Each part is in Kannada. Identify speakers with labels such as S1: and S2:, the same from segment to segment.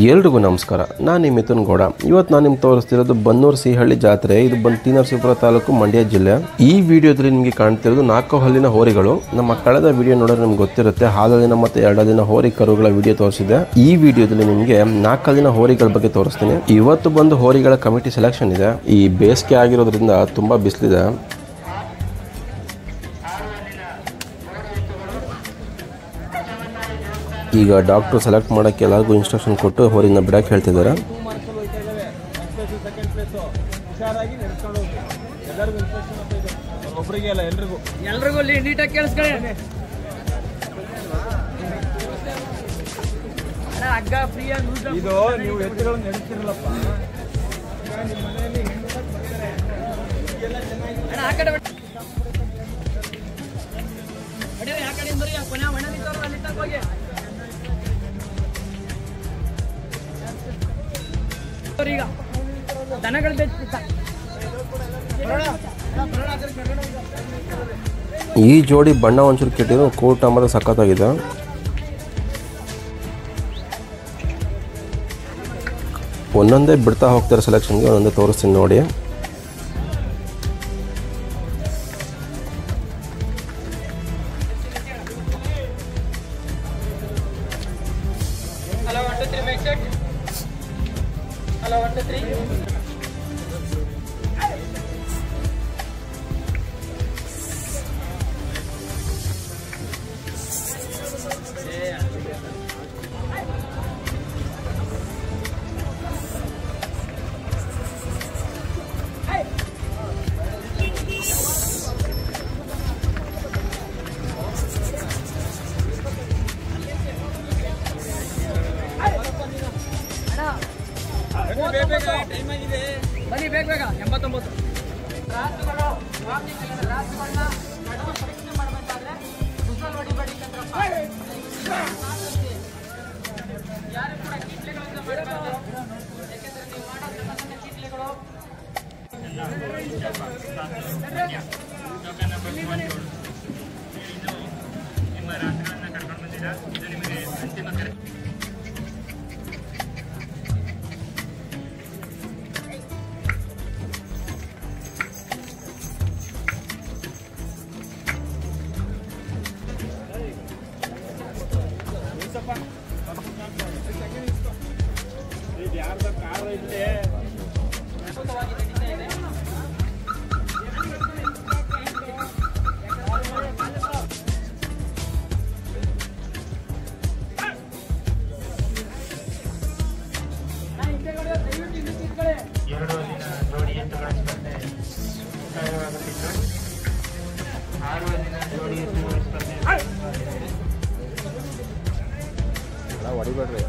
S1: ಎಲ್ರಿಗೂ ನಮಸ್ಕಾರ. ನಾನು ನಿಮ್ಮ ಮಿಥುನ್ ಗೌಡ. ಇವತ್ತು ನಾನು ನಿಮ್ಗೆ ತೋರಿಸ್ತಿರೋದು ಬನ್ನೂರು ಸಿಹಳ್ಳಿ ಜಾತ್ರೆ. ಇದು ಟಿ ನರಸೀಪುರ ತಾಲೂಕು, ಮಂಡ್ಯ ಜಿಲ್ಲೆ. ಈ ವಿಡಿಯೋದಲ್ಲಿ ನಿಮಗೆ ಕಾಣ್ತಿರೋದು 4 ಹಲ್ಲಿನ ಹೋರಿಗಳು. ನಮ್ಮ ಕಳೆದ ವಿಡಿಯೋ ನೋಡಿದ್ರೆ ನಿಮ್ಗೆ ಗೊತ್ತಿರುತ್ತೆ, ಹಾಲಲ್ಲಿನ ಮತ್ತು 2 ಹಲ್ಲಿನ ಹೋರಿ ಕರುಗಳ ವಿಡಿಯೋ ತೋರಿಸಿದೆ. ಈ ವಿಡಿಯೋದಲ್ಲಿ ನಿಮಗೆ 4 ಹಲ್ಲಿನ ಹೋರಿಗಳ ಬಗ್ಗೆ ತೋರಿಸ್ತೀನಿ. ಇವತ್ತು ಬಂದು ಹೋರಿಗಳ ಕಮಿಟಿ ಸೆಲೆಕ್ಷನ್ ಇದೆ. ಈ ಬೇಸಿಗೆ ಆಗಿರೋದ್ರಿಂದ ತುಂಬಾ ಬಿಸಿಲಿದೆ. ಈಗ ಡಾಕ್ಟರ್ ಸೆಲೆಕ್ಟ್ ಮಾಡೋಕ್ಕೆ ಎಲ್ಲರಿಗೂ ಇನ್ಸ್ಟ್ರಕ್ಷನ್ ಕೊಟ್ಟು ಹೋರಿನ ಬಿಡಕ್ಕೆ ಹೇಳ್ತಿದ್ದಾರೆ. ಈ ಜೋಡಿ ಬಣ್ಣ ಒಂಚೂರು ಕೆಟ್ಟಿದ್ರು, ಕೋಟ ಮಾತ್ರ ಸಖತ್ತಾಗಿದೆ. ಒಂದೊಂದೇ ಬಿಡ್ತಾ ಹೋಗ್ತಾರೆ ಸೆಲೆಕ್ಷನ್ಗೆ, ಒಂದೊಂದೇ ತೋರಿಸ್ತೀನಿ ನೋಡಿ.
S2: ಬನ್ನಿ ಬೇಗ 89
S1: ಹೊಡಿಬೇಡ್ರಿ.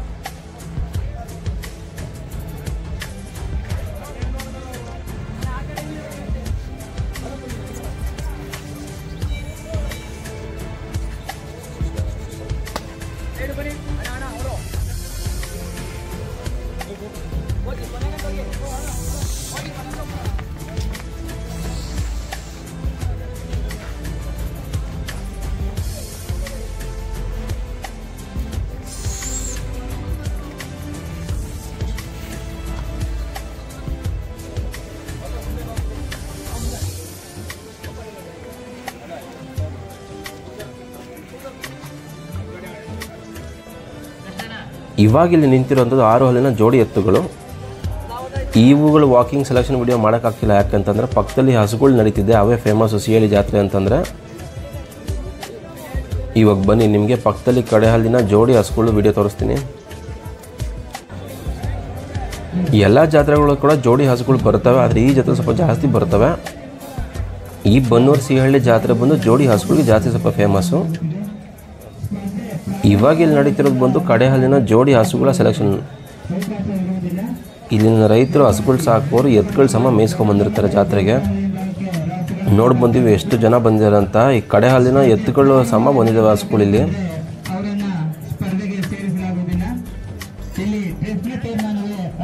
S1: ಇವಾಗಿಲ್ಲಿ ನಿಂತಿರುವಂಥದ್ದು 6 ಹಲ್ಲಿನ ಜೋಡಿ ಎತ್ತುಗಳು. ಇವುಗಳು ವಾಕಿಂಗ್ ಸೆಲೆಕ್ಷನ್ ವಿಡಿಯೋ ಮಾಡೋಕ್ಕಾಗ್ತಿಲ್ಲ, ಯಾಕಂತಂದರೆ ಪಕ್ಕದಲ್ಲಿ ಹಸುಗಳು ನಡೀತಿದೆ, ಅವೇ ಫೇಮಸ್ಸು ಸಿಹಳ್ಳಿ ಜಾತ್ರೆ ಅಂತಂದರೆ. ಇವಾಗ ಬನ್ನಿ ನಿಮಗೆ ಪಕ್ಕದಲ್ಲಿ ಕಡೆ ಹಲ್ಲಿನ ಜೋಡಿ ಹಸುಗಳು ವಿಡಿಯೋ ತೋರಿಸ್ತೀನಿ. ಎಲ್ಲ ಜಾತ್ರೆಗಳು ಕೂಡ ಜೋಡಿ ಹಸುಗಳು ಬರ್ತವೆ, ಆದರೆ ಈ ಜಾತ್ರೆ ಸ್ವಲ್ಪ ಜಾಸ್ತಿ ಬರ್ತವೆ. ಈ ಬನ್ನೂರು ಸಿಹಳ್ಳಿ ಜಾತ್ರೆ ಬಂದು ಜೋಡಿ ಹಸುಗಳಿಗೆ ಜಾಸ್ತಿ ಸ್ವಲ್ಪ ಫೇಮಸ್ಸು. ಇವಾಗ ಇಲ್ಲಿ ನಡೀತಿರೋದು ಬಂದು ಕಡೆ ಹಲ್ಲಿನ ಜೋಡಿ ಹಸುಗಳ ಸೆಲೆಕ್ಷನ್. ಇಲ್ಲಿನ ರೈತರು ಹಸುಗಳು ಸಾಕೋರು ಎತ್ತುಗಳು ಸಮ ಮೇಯಿಸ್ಕೊಂಡ್ಬಂದಿರ್ತಾರೆ ಜಾತ್ರೆಗೆ. ನೋಡಿ ಬಂದಿವಿ ಎಷ್ಟು ಜನ ಬಂದಿದ್ದಾರೆ ಅಂತ. ಈ ಕಡೆ ಹಲ್ಲಿನ ಎತ್ತುಗಳು ಸಮ ಬಂದಿದ್ದಾವೆ ಹಸುಗಳಿಲ್ಲಿ.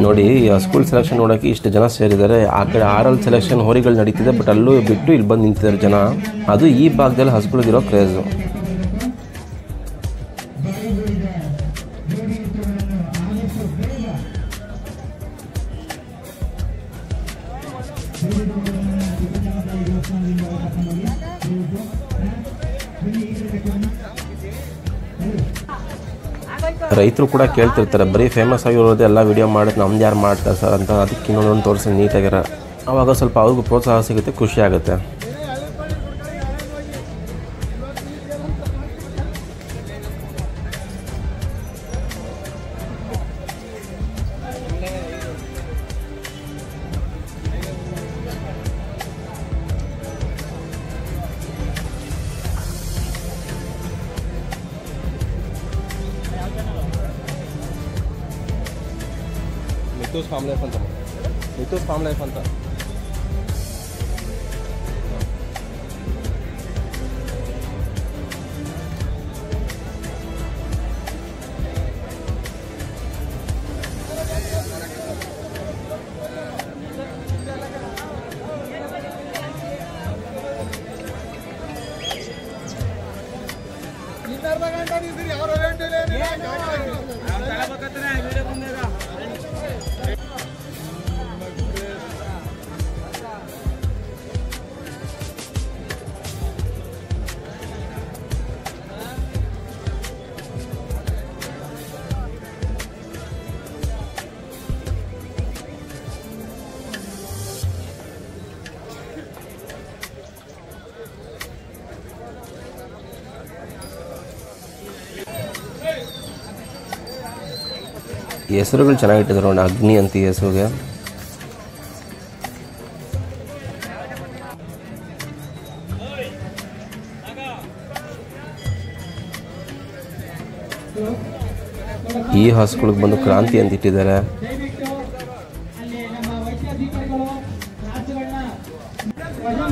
S1: ನೋಡಿ ಈ ಹಸುಗಳ ಸೆಲೆಕ್ಷನ್ ನೋಡೋಕ್ಕೆ ಇಷ್ಟು ಜನ ಸೇರಿದ್ದಾರೆ. ಆ ಕಡೆ 6 ಹಲ್ ಸೆಲೆಕ್ಷನ್ ಹೋರಿಗಳು ನಡೀತಿದೆ, ಬಟ್ ಅಲ್ಲೂ ಬಿಟ್ಟು ಇಲ್ಲಿ ಬಂದು ನಿಂತಿದ್ದಾರೆ ಜನ. ಅದು ಈ ಭಾಗದಲ್ಲಿ ಹಸುಗಳಿಗಿರೋ ಕ್ರೇಜು. ರೈತರು ಕೂಡ ಕೇಳ್ತಿರ್ತಾರೆ, ಬರೀ ಫೇಮಸ್ ಆಗಿರೋದೇ ಎಲ್ಲ ವೀಡಿಯೋ ಮಾಡೋದು ನಮ್ದು ಯಾರು ಮಾಡ್ತಾರೆ ಸರ್ ಅಂತ. ಅದಕ್ಕೆ ಇನ್ನೊಂದು ತೋರಿಸಿ ನೀಟಾಗಿರ, ಆವಾಗ ಸ್ವಲ್ಪ ಅವ್ರಿಗೂ ಪ್ರೋತ್ಸಾಹ ಸಿಗುತ್ತೆ, ಖುಷಿ ಆಗುತ್ತೆ. ಮಿಥೂಸ್ ಫಾರ್ಮ್ ಲೈಫ್ ಅಂತ, ಮಿಥೂಸ್ ಫಾರ್ಮ್ ಲೈಫ್ ಅಂತ. ಹೆಸರುಗಳು ಚೆನ್ನಾಗಿಟ್ಟಿದ್ರು ನೋಡಿ, ಅಗ್ನಿ ಅಂತ ಈ ಹೆಸರುಗೆ. ಈ ಹಸುಗಳಿಗೆ ಬಂದು ಕ್ರಾಂತಿ ಅಂತ ಇಟ್ಟಿದ್ದಾರೆ.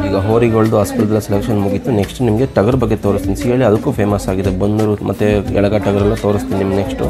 S1: ಈಗ ಹೋರಿಗಳದ್ದು ಹಸುಗಳದ್ದು ಸೆಲೆಕ್ಷನ್ ಮುಗೀತು. ನೆಕ್ಸ್ಟ್ ನಿಮಗೆ ಟಗರ್ ಬಗ್ಗೆ ತೋರಿಸ್ತೀನಿ. ಹೇಳಿ ಅದಕ್ಕೂ ಫೇಮಸ್ ಆಗಿದೆ ಬನ್ನೂರು ಮತ್ತು ಎಳಗ ಟಗರೆಲ್ಲ ತೋರಿಸ್ತೀನಿ ನಿಮ್ಗೆ ನೆಕ್ಸ್ಟು.